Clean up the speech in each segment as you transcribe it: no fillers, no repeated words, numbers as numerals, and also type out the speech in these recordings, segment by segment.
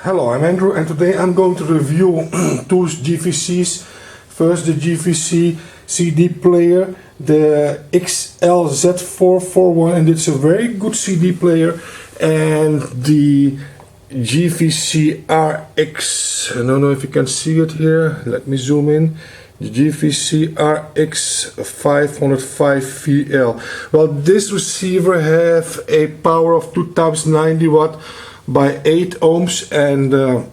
Hello, I'm Andrew and today I'm going to review two GVCs. First the JVC CD player, the XL-Z441, and it's a very good CD player, and the JVC RX, I don't know if you can see it here, let me zoom in, the JVC RX-505VL. Well, this receiver have a power of 2 times 90 watt by 8 ohms, and well,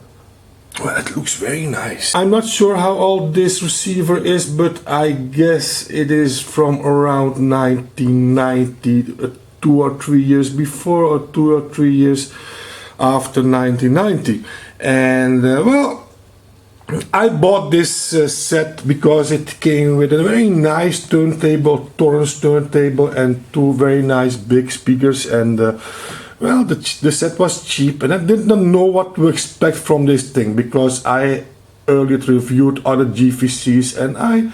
it looks very nice. I'm not sure how old this receiver is, but I guess it is from around 1990, 2 or 3 years before or 2 or 3 years after 1990. And well, I bought this set because it came with a very nice turntable, Torrance turntable, and two very nice big speakers, and well, the set was cheap, and I did not know what to expect from this thing because I earlier reviewed other GVCs and I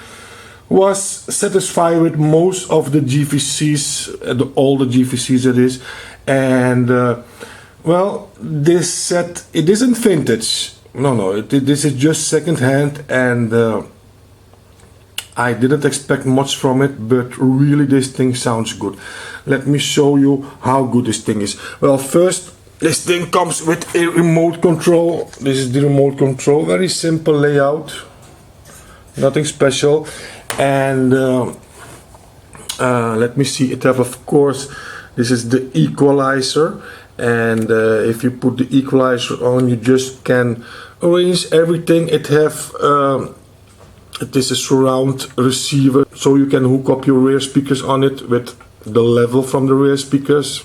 was satisfied with most of the GVCs, all the GVCs it is, and well, this set, it isn't vintage. No, this is just second hand, and I didn't expect much from it, but really this thing sounds good. Let me show you how good this thing is. Well, first, this thing comes with a remote control. This is the remote control, very simple layout, nothing special. And let me see, it have, of course, this is the equalizer, and if you put the equalizer on, you just can arrange everything. It have it is a surround receiver, so you can hook up your rear speakers on it with the level from the rear speakers.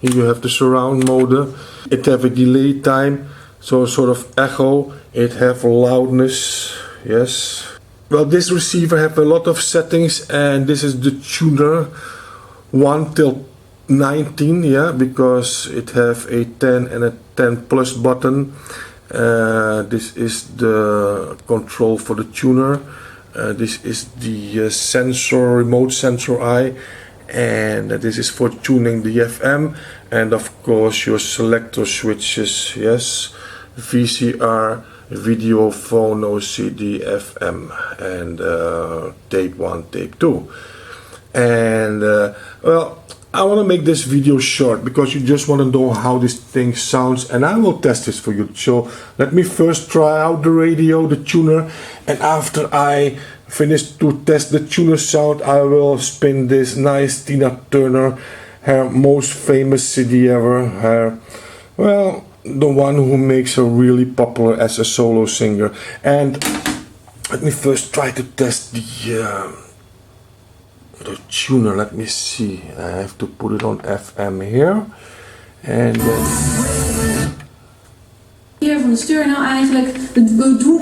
Here you have the surround mode. It have a delay time, so sort of echo. It have loudness, yes. Well, this receiver have a lot of settings, and this is the tuner 1 till 19, yeah, because it have a 10 and a 10 plus button. This is the control for the tuner. This is the sensor, remote sensor eye, and this is for tuning the FM, and of course your selector switches, yes, VCR, video, phono, CD, FM, and tape 1, tape 2. And well, I want to make this video short because you just want to know how this thing sounds, and I will test this for you. So let me first try out the radio, the tuner, and after I finish to test the tuner sound, I will spin this nice Tina Turner, her most famous CD ever, her, well, the one who makes her really popular as a solo singer. And let me first try to test the tuner. Let me see, I have to put it on FM here, and hier van de steur nou eigenlijk het doel.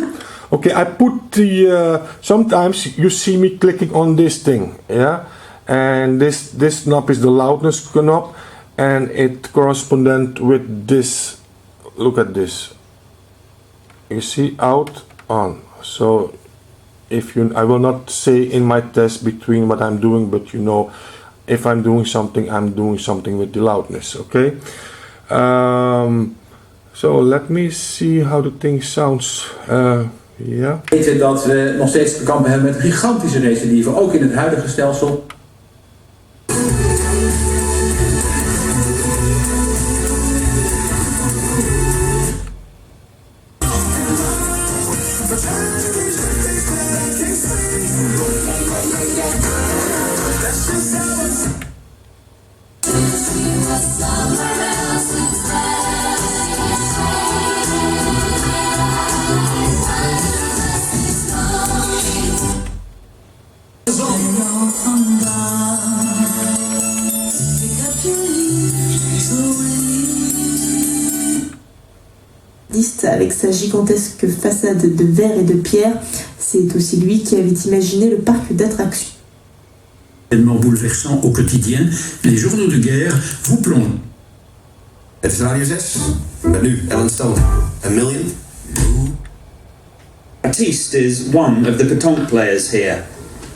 Okay, I put the sometimes you see me clicking on this thing, yeah, and this knob is the loudness knob, and it correspondent with this. Look at this, you see, out, on. So if you, I will not say in my test between what I'm doing, but you know, if I'm doing something, I'm doing something with the loudness, okay? So let me see how the thing sounds. Yeah. We weten dat we nog steeds te kampen hebben met gigantische recidieven, ook in het huidige stelsel. Avec sa gigantesque façade de verre et de pierre, c'est aussi lui qui avait imaginé le parc d'attractions. Tellement bouleversant au quotidien, les journaux de guerre vous plongent. Het is Radio 6, met nu Ellen Stone, A Million. Baptiste is one of the petanque players here.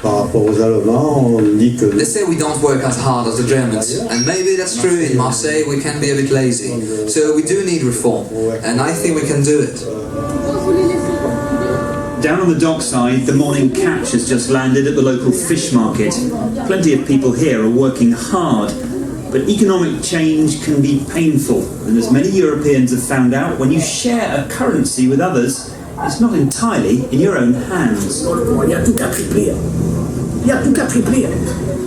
Par rapport aux Allemands, on dit que... They say we don't work as hard as the Germans, and maybe that's true. In Marseille we can be a bit lazy, so we do need reform, and I think we can do it. Down on the dockside, the morning catch has just landed at the local fish market. Plenty of people here are working hard, but economic change can be painful, and as many Europeans have found out, when you share a currency with others, it's not entirely in your own hands.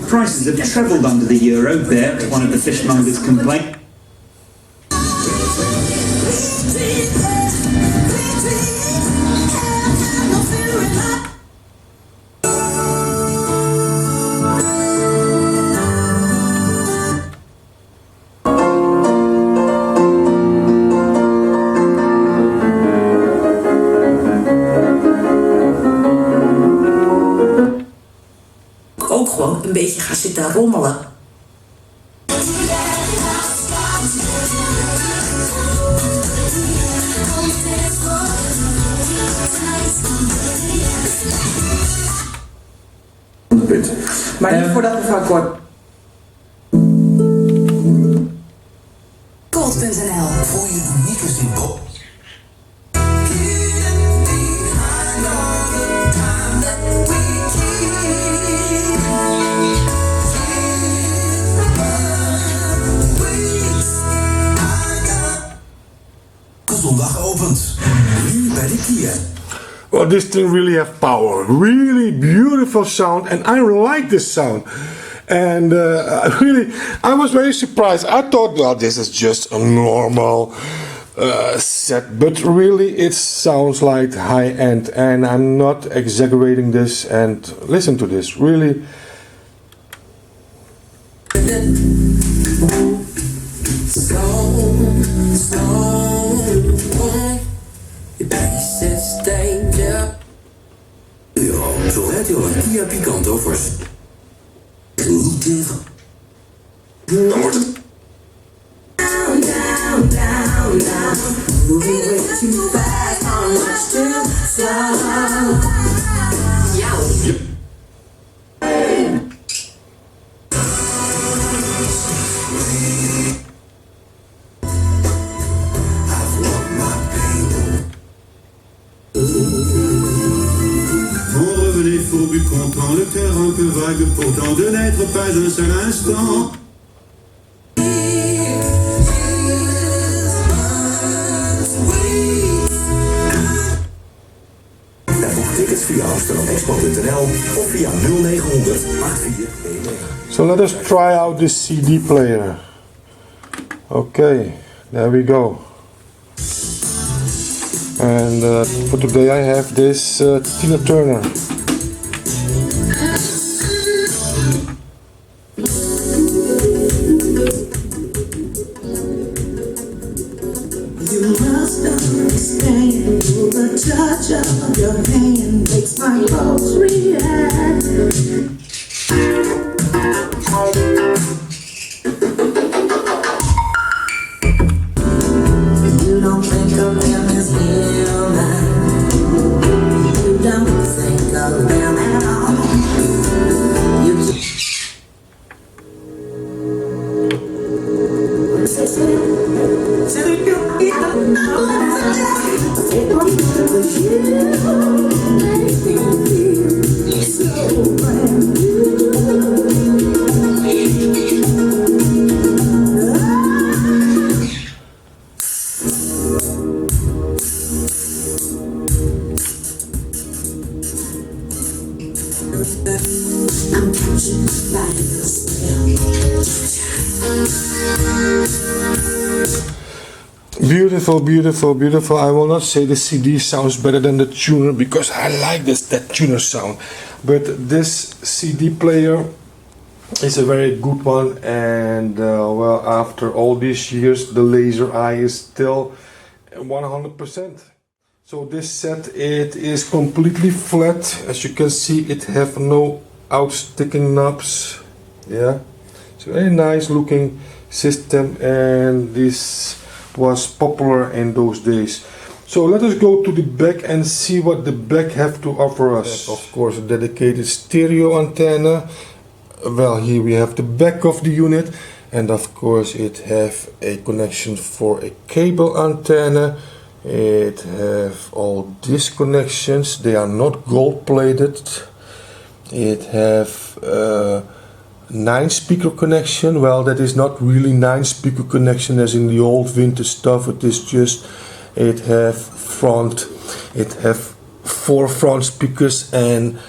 Prices have trebled under the euro, there, one of the fishmongers complained. Ook gewoon een beetje gaan zitten rommelen. Maar niet voordat mevrouw Kort. Gold.nl. Voel je unieke symbool? Zondag geopend. Nu bij de Kia. Well, this thing really have power, really beautiful sound, and I like this sound. And I was very surprised. I thought, well, this is just a normal set, but really it sounds like high end, and I'm not exaggerating this. And listen to this, really. Zo rijdt u al een Kia Picanto voor niet tegen. Dan wordt het... Down, down, down, down. Moving way too fast, on much too slow. Yep. Fourbus content, le cœur un peu vague, pourtant de n'être pas un seul instant. Boek tickets via amsterdamexpo.nl of via 0900 8411. So let us try out this CD player. Okay, there we go. And for today I have this Tina Turner. You must understand the touch of your hand makes my pulse react. You don't think of them as human. You don't think of them at all. You I'm catching by the Beautiful, beautiful, beautiful. I will not say the CD sounds better than the tuner because I like that tuner sound. But this CD player is a very good one, and well, after all these years, the laser eye is still 100%. So this set, it is completely flat. As you can see, it have no out-sticking knobs. Yeah, it's a very nice looking system, and this was popular in those days. So let us go to the back and see what the back have to offer us. Of course, a dedicated stereo antenna. Well, here we have the back of the unit, and of course it have a connection for a cable antenna. It have all these connections. They are not gold plated. It have 9 speaker connection. Well, that is not really 9 speaker connection as in the old vintage stuff. It is just, it have 4 front speakers and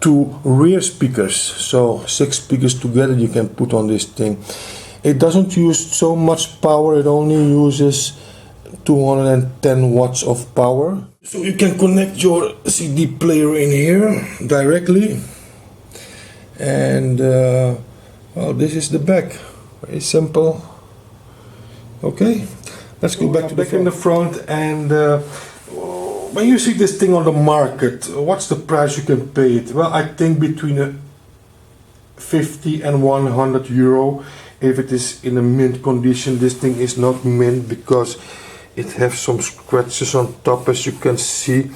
2 rear speakers. So 6 speakers together you can put on this thing. It doesn't use so much power. It only uses 210 watts of power. So you can connect your CD player in here directly. And well, this is the back. Very simple. Okay, let's go back to back in the front. And when you see this thing on the market, what's the price you can pay it? Well, I think between 50 and 100 euro. If it is in a mint condition. This thing is not mint because it has some scratches on top, as you can see.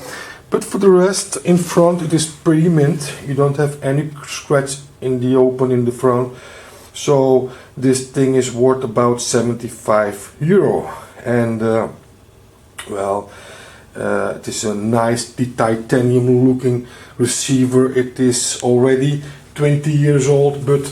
But for the rest, in front it is pretty mint. You don't have any scratch in the open in the front. So this thing is worth about 75 euro. And well, it is a nice titanium looking receiver. It is already 20 years old, but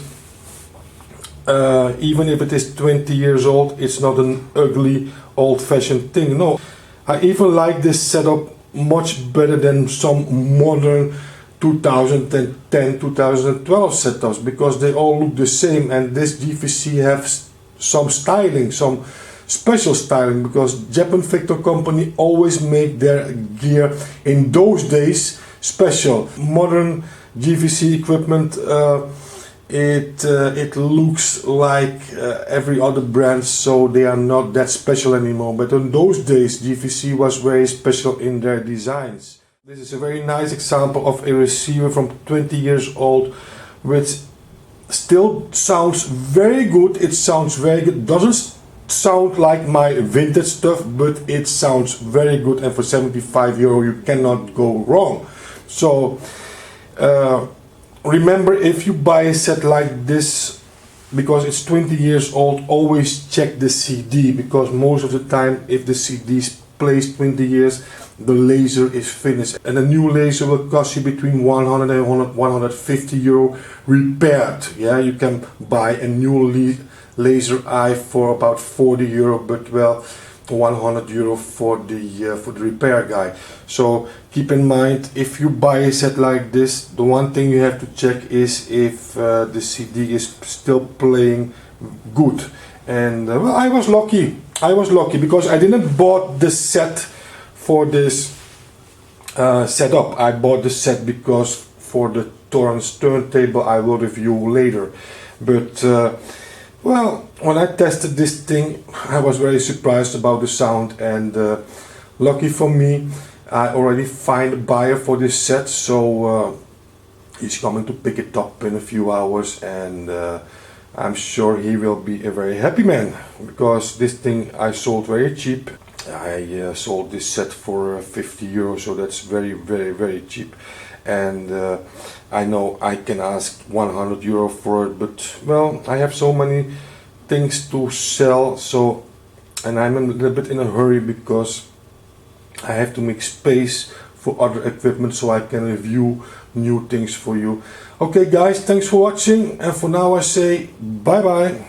even if it is 20 years old, it's not an ugly old-fashioned thing. No, I even like this setup much better than some modern 2010, 2012 setups, because they all look the same. And this JVC has some styling, some special styling, because Japan Victor company always made their gear in those days special. Modern JVC equipment, it looks like every other brand, so they are not that special anymore. But in those days, JVC was very special in their designs. This is a very nice example of a receiver from 20 years old, which still sounds very good. It sounds very good. Doesn't sound like my vintage stuff, but it sounds very good. And for 75 euro, you cannot go wrong. So remember, if you buy a set like this, because it's 20 years old, always check the CD, because most of the time, if the CD is placed 20 years, the laser is finished. And a new laser will cost you between 100 and 150 euro repaired. Yeah, you can buy a new laser eye for about 40 euro, but well, 100 euro for the repair guy. So keep in mind, if you buy a set like this, the one thing you have to check is if the CD is still playing good. And well, I was lucky because I didn't bought the set for this setup. I bought the set because for the Torrance turntable I will review later. But well, when I tested this thing, I was very surprised about the sound, and lucky for me, I already find a buyer for this set, so he's coming to pick it up in a few hours, and I'm sure he will be a very happy man, because this thing I sold very cheap. I sold this set for 50 euros, so that's very cheap. And I know I can ask 100 euro for it, but well, I have so many things to sell, so, and I'm a little bit in a hurry because I have to make space for other equipment so I can review new things for you. Okay guys, thanks for watching, and for now I say bye bye.